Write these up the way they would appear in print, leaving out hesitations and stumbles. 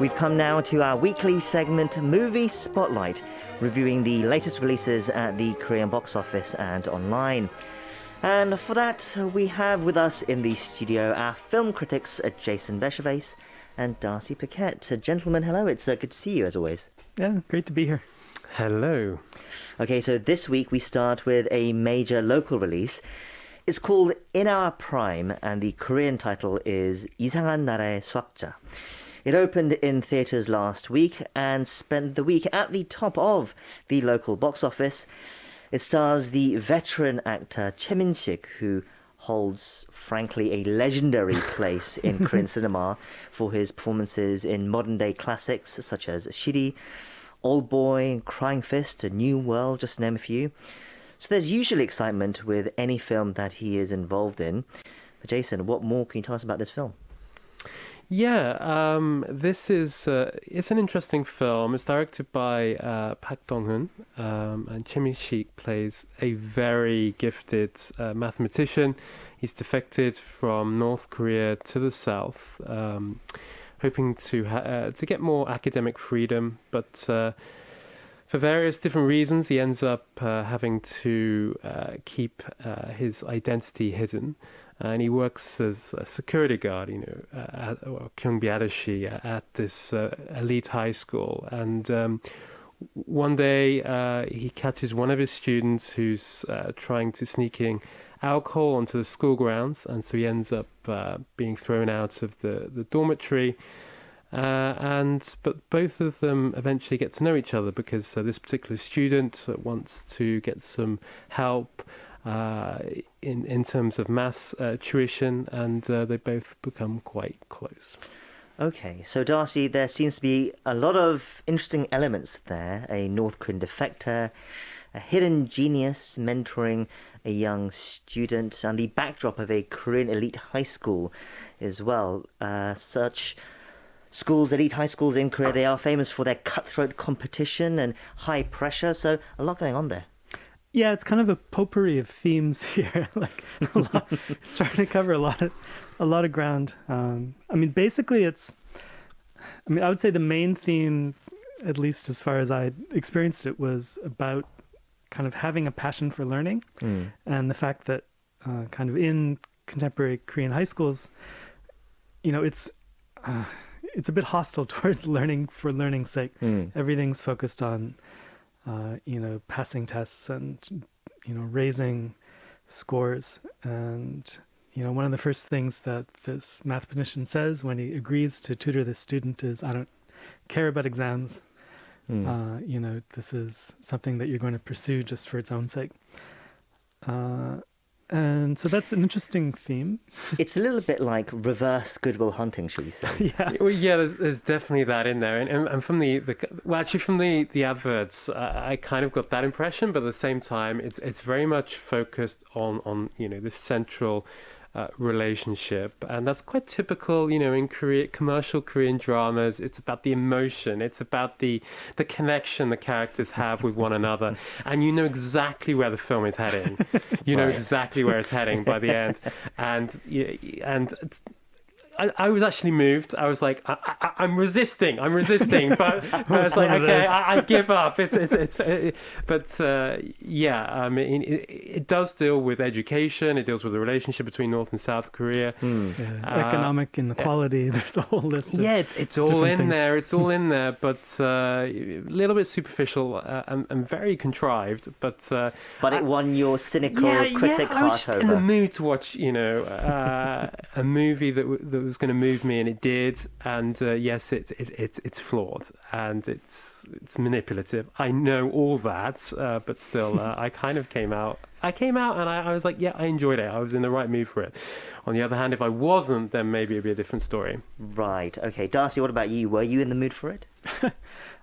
We've come now to our weekly segment, Movie Spotlight, reviewing the latest releases at the Korean box office and online. And for that, we have with us in the studio our film critics, Jason Bechervaise and Darcy Paquet. Gentlemen, hello. It's good to see you, as always. Yeah, great to be here. Hello. Okay, so this week we start with a major local release. It's called In Our Prime, and the Korean title is 이상한 나라의 수학자. It opened in theatres last week and spent the week at the top of the local box office. It stars the veteran actor Choi Min-Sik, who holds, frankly, a legendary place in Korean cinema for his performances in modern-day classics such as Shiri, Old Boy, Crying Fist, A New World, just to name a few. So there's usually excitement with any film that he is involved in. But Jason, what more can you tell us about this film? Yeah, this is it's an interesting film. It's directed by Pat Donghun, and Choi Min-Sik plays a very gifted mathematician. He's defected from North Korea to the South, hoping to get more academic freedom, but for various different reasons, he ends up having to keep his identity hidden. And he works as a security guard, 경비 아저씨 at this elite high school. And one day he catches one of his students who's trying to sneak in alcohol onto the school grounds, and so he ends up being thrown out of the dormitory. But both of them eventually get to know each other because this particular student wants to get some help in terms of maths tuition, and they both become quite close. Okay, so Darcy, there seems to be a lot of interesting elements there. A North Korean defector, a hidden genius mentoring a young student, and the backdrop of a Korean elite high school as well. Such schools, elite high schools in Korea, they are famous for their cutthroat competition and high pressure, so a lot going on there. Yeah, it's kind of a potpourri of themes here. It's trying to cover a lot of ground. Basically, I would say the main theme, at least as far as I experienced it, was about kind of having a passion for learning, and the fact that kind of in contemporary Korean high schools, it's a bit hostile towards learning for learning's sake. Everything's focused on passing tests and, raising scores. And, one of the first things that this mathematician says when he agrees to tutor this student is, I don't care about exams. This is something that you're going to pursue just for its own sake. And so that's an interesting theme. It's a little bit like reverse Goodwill Hunting, should we say? Yeah. Well, yeah, there's definitely that in there, and from the adverts, I kind of got that impression, but at the same time, it's very much focused on this central relationship, and that's quite typical, in commercial Korean dramas. It's about the emotion, it's about the connection the characters have with one another, and you know exactly where the film is heading. You know exactly where it's heading by the end, and I was actually moved. I was like, I'm resisting, but I was like, okay, I give up. It does deal with education. It deals with the relationship between North and South Korea. Economic inequality. There's a whole list. It's all in there. It's all in there, but a little bit superficial and very contrived. But it won your cynical critic heart over. I was just in the mood to watch, a movie that was going to move me, and it did. And yes, it's flawed and it's manipulative. I know all that, but still, I kind of came out. I was like, yeah, I enjoyed it. I was in the right mood for it. On the other hand, if I wasn't, then maybe it'd be a different story. Right. Okay, Darcy, what about you? Were you in the mood for it?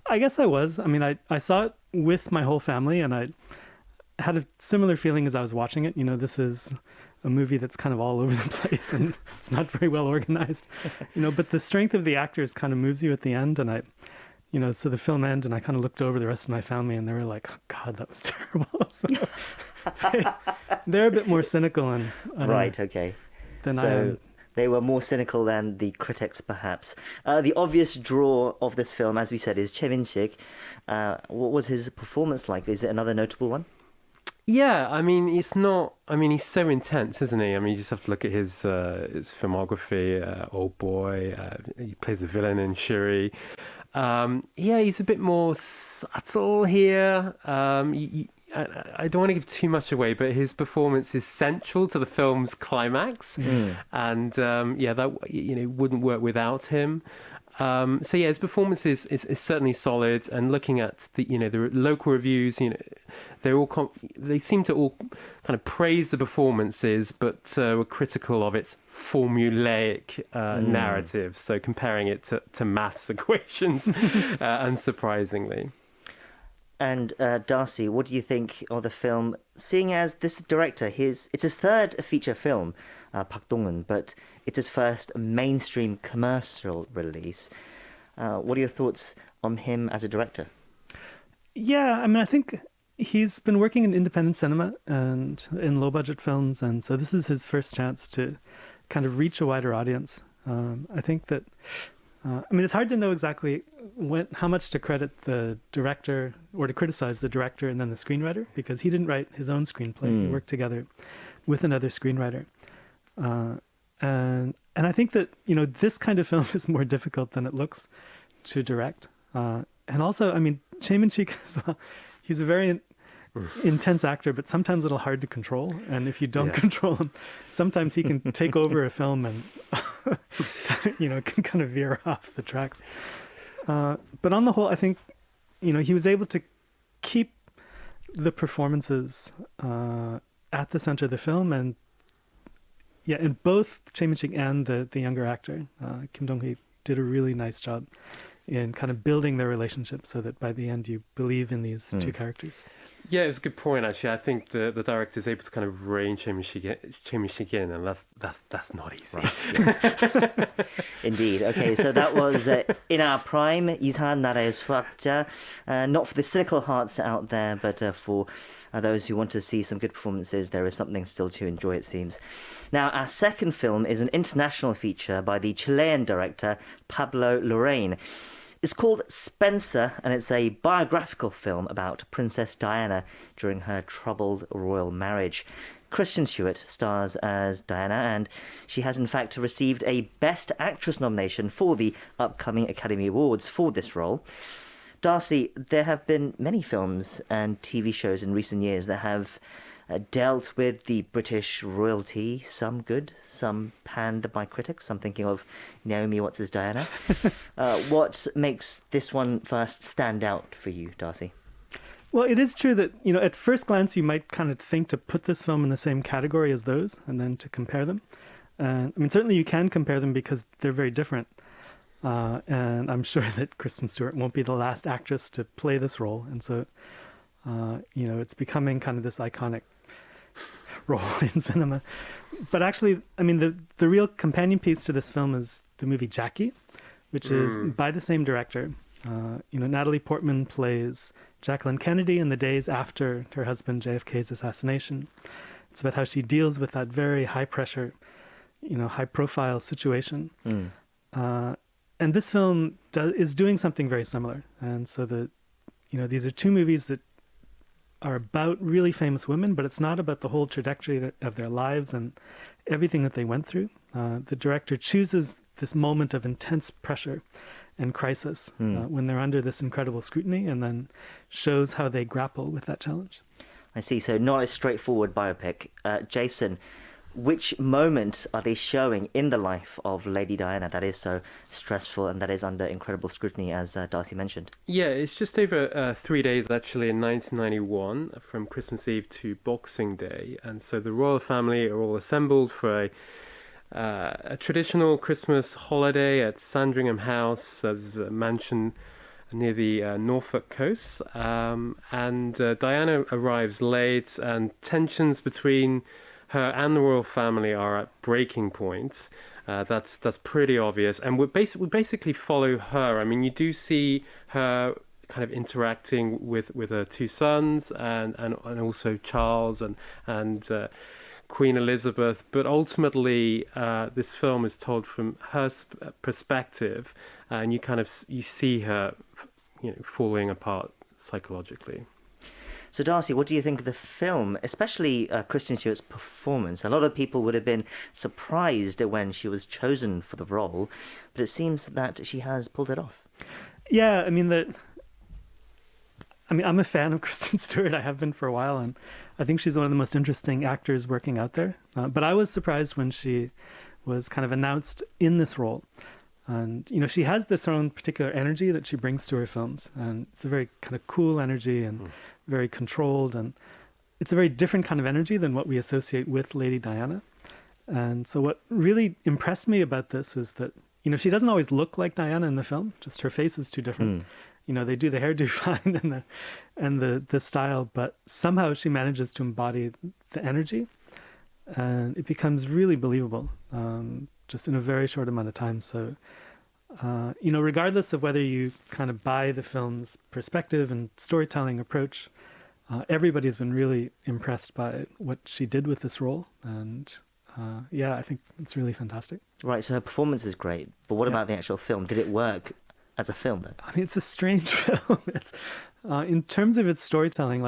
I guess I was. I saw it with my whole family, and I had a similar feeling as I was watching it. This is a movie that's kind of all over the place and it's not very well organized, but the strength of the actors kind of moves you at the end. And so the film ended and I kind of looked over the rest of my family and they were like, oh, God, that was terrible. So they're a bit more cynical and right. Okay. Than I am. They were more cynical than the critics, perhaps. The obvious draw of this film, as we said, is Choi Min-Sik. What was his performance like? Is it another notable one? Yeah, I mean, it's not. I mean, he's so intense, isn't he? I mean, you just have to look at his filmography. Old Boy. He plays the villain in Shuri. Yeah, he's a bit more subtle here. I don't want to give too much away, but his performance is central to the film's climax, and yeah, that wouldn't work without him. So yeah, his performance is certainly solid. And looking at the the local reviews, they seem to all kind of praise the performances, but were critical of its formulaic narrative. So comparing it to maths equations, unsurprisingly. And Darcy, what do you think of the film? Seeing as this director, it's his third feature film, Park Dong-hoon, but it's his first mainstream commercial release. What are your thoughts on him as a director? Yeah, I mean, I think he's been working in independent cinema and in low-budget films, and so this is his first chance to kind of reach a wider audience. I think that, I mean, it's hard to know exactly how much to credit the director or to criticize the director and then the screenwriter, because he didn't write his own screenplay. He worked together with another screenwriter. And I think that, this kind of film is more difficult than it looks to direct. And also, I mean, Choi Min-Sik as well, he's a very intense actor, but sometimes a little hard to control. And if you don't control him, sometimes he can take over a film and, can kind of veer off the tracks. But on the whole, I think, he was able to keep the performances at the center of the film. And yeah, and both Choi Min-sik and the younger actor, Kim Dong-hee, did a really nice job in kind of building their relationship so that by the end you believe in these two characters. Yeah, it's a good point, actually. I think the director is able to kind of rein Choi Min-sik in, and that's not easy. Right, yes. Indeed. Okay, so that was In Our Prime, 이상한 나라의 수학자. Not for the cynical hearts out there, but for those who want to see some good performances, there is something still to enjoy, it seems. Now, our second film is an international feature by the Chilean director Pablo Lorrain. It's called Spencer, and it's a biographical film about Princess Diana during her troubled royal marriage. Kristen Stewart stars as Diana, and she has in fact received a Best Actress nomination for the upcoming Academy Awards for this role. Darcy, there have been many films and TV shows in recent years that have dealt with the British royalty, some good, some panned by critics. I'm thinking of Naomi Watts' Diana. What makes this one first stand out for you, Darcy? Well, it is true that, at first glance, you might kind of think to put this film in the same category as those and then to compare them. I mean, certainly you can compare them because they're very different. And I'm sure that Kristen Stewart won't be the last actress to play this role. And so, it's becoming kind of this iconic role in cinema. But actually, I mean, the real companion piece to this film is the movie Jackie, which is by the same director. Natalie Portman plays Jacqueline Kennedy in the days after her husband JFK's assassination. It's about how she deals with that very high pressure, high profile situation. And this film is doing something very similar. And so these are two movies that are about really famous women, but it's not about the whole trajectory of their lives and everything that they went through. The director chooses this moment of intense pressure and crisis when they're under this incredible scrutiny, and then shows how they grapple with that challenge. I see. So not a straightforward biopic. Jason, which moment are they showing in the life of Lady Diana that is so stressful and that is under incredible scrutiny, as Darcy mentioned? Yeah, it's just over 3 days, actually, in 1991, from Christmas Eve to Boxing Day. And so the royal family are all assembled for a traditional Christmas holiday at Sandringham House, as a mansion near the Norfolk coast. And Diana arrives late, and tensions between her and the royal family are at breaking points. That's pretty obvious, and we basically follow her. I mean, you do see her kind of interacting with her two sons and also Charles and Queen Elizabeth, but ultimately this film is told from her perspective, and you see her, falling apart psychologically. So, Darcy, what do you think of the film, especially Kristen Stewart's performance? A lot of people would have been surprised when she was chosen for the role, but it seems that she has pulled it off. Yeah, I'm a fan of Kristen Stewart. I have been for a while, and I think she's one of the most interesting actors working out there. But I was surprised when she was kind of announced in this role. And, she has this own particular energy that she brings to her films. And it's a very kind of cool energy and very controlled. And it's a very different kind of energy than what we associate with Lady Diana. And so what really impressed me about this is that, she doesn't always look like Diana in the film. Just her face is too different. They do the hairdo fine and the style, but somehow she manages to embody the energy. And it becomes really believable, just in a very short amount of time. So, regardless of whether you kind of buy the film's perspective and storytelling approach, everybody's been really impressed by what she did with this role. And I think it's really fantastic. Right, so her performance is great, but what about the actual film? Did it work as a film, though? It's a strange film. It's in terms of its storytelling,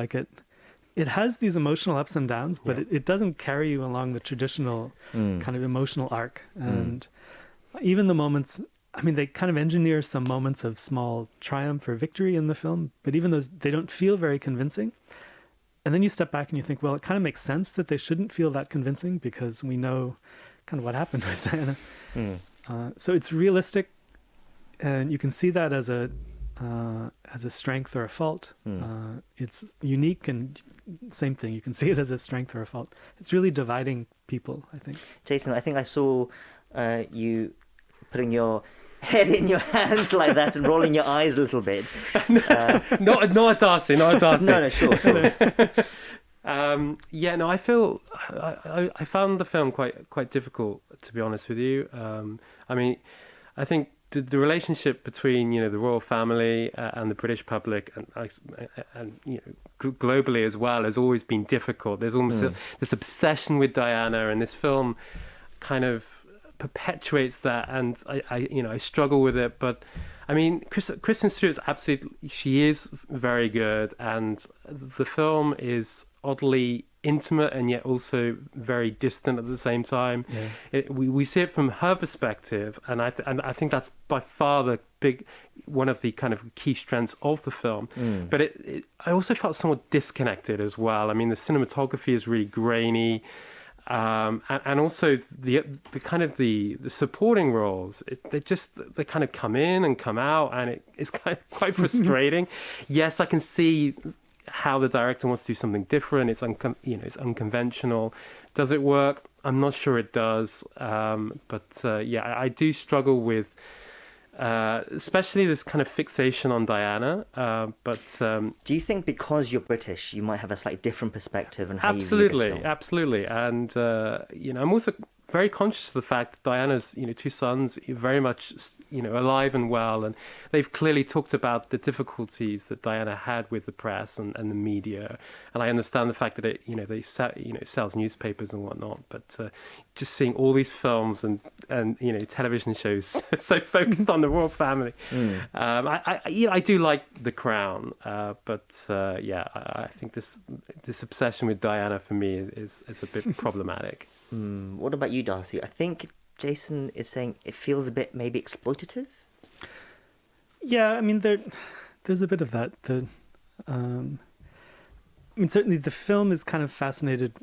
it has these emotional ups and downs, but it doesn't carry you along the traditional kind of emotional arc. And even the moments, they kind of engineer some moments of small triumph or victory in the film, but even those, they don't feel very convincing. And then you step back and you think, well, it kind of makes sense that they shouldn't feel that convincing because we know kind of what happened with Diana. So it's realistic, and you can see that as a strength or a fault. It's unique, and same thing. You can see it as a strength or a fault. It's really dividing people, I think. Jason, I think I saw you putting your head in your hands like that and rolling your eyes a little bit. Not a Darcy. No, sure. I feel I found the film quite difficult, to be honest with you. I think the relationship between the royal family and the British public and globally as well has always been difficult. There's almost this obsession with Diana, and this film kind of perpetuates that, and I struggle with it. But Kristen Stewart's she is very good, and the film is oddly intimate and yet also very distant at the same time. We see it from her perspective, and I think that's by far one of the kind of key strengths of the film. But I also felt somewhat disconnected as well. The cinematography is really grainy. And also the kind of the supporting roles, they kind of come in and come out, and it's kind of quite frustrating. Yes, I can see how the director wants to do something different. It's it's unconventional. Does it work? I'm not sure it does. But I do struggle with especially this kind of fixation on Diana. Do you think because you're British, you might have a slightly different perspective on how you view this film? Absolutely. And I'm also very conscious of the fact that Diana's two sons very much alive and well, and they've clearly talked about the difficulties that Diana had with the press and the media. And I understand the fact that it sells newspapers and whatnot, but just seeing all these films and television shows so focused on the royal family, I do like The Crown, but I think this obsession with Diana for me is a bit problematic. What about you, Darcy? I think Jason is saying it feels a bit maybe exploitative. Yeah, there's a bit of that. Certainly the film is kind of fascinated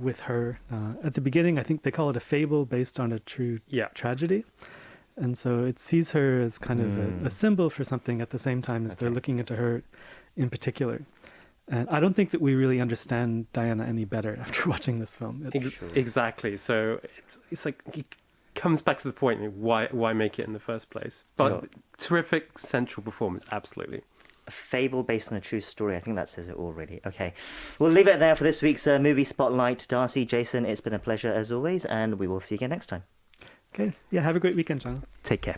with her. At the beginning, I think they call it a fable based on a true tragedy. And so it sees her as kind of a symbol for something at the same time as they're looking into her in particular. And I don't think that we really understand Diana any better after watching this film. Exactly. So it's like it comes back to the point of why make it in the first place. But terrific central performance, absolutely. A fable based on a true story. I think that says it all, really. Okay. We'll leave it there for this week's Movie Spotlight. Darcy, Jason, it's been a pleasure as always, and we will see you again next time. Okay. Yeah, have a great weekend, John. Take care.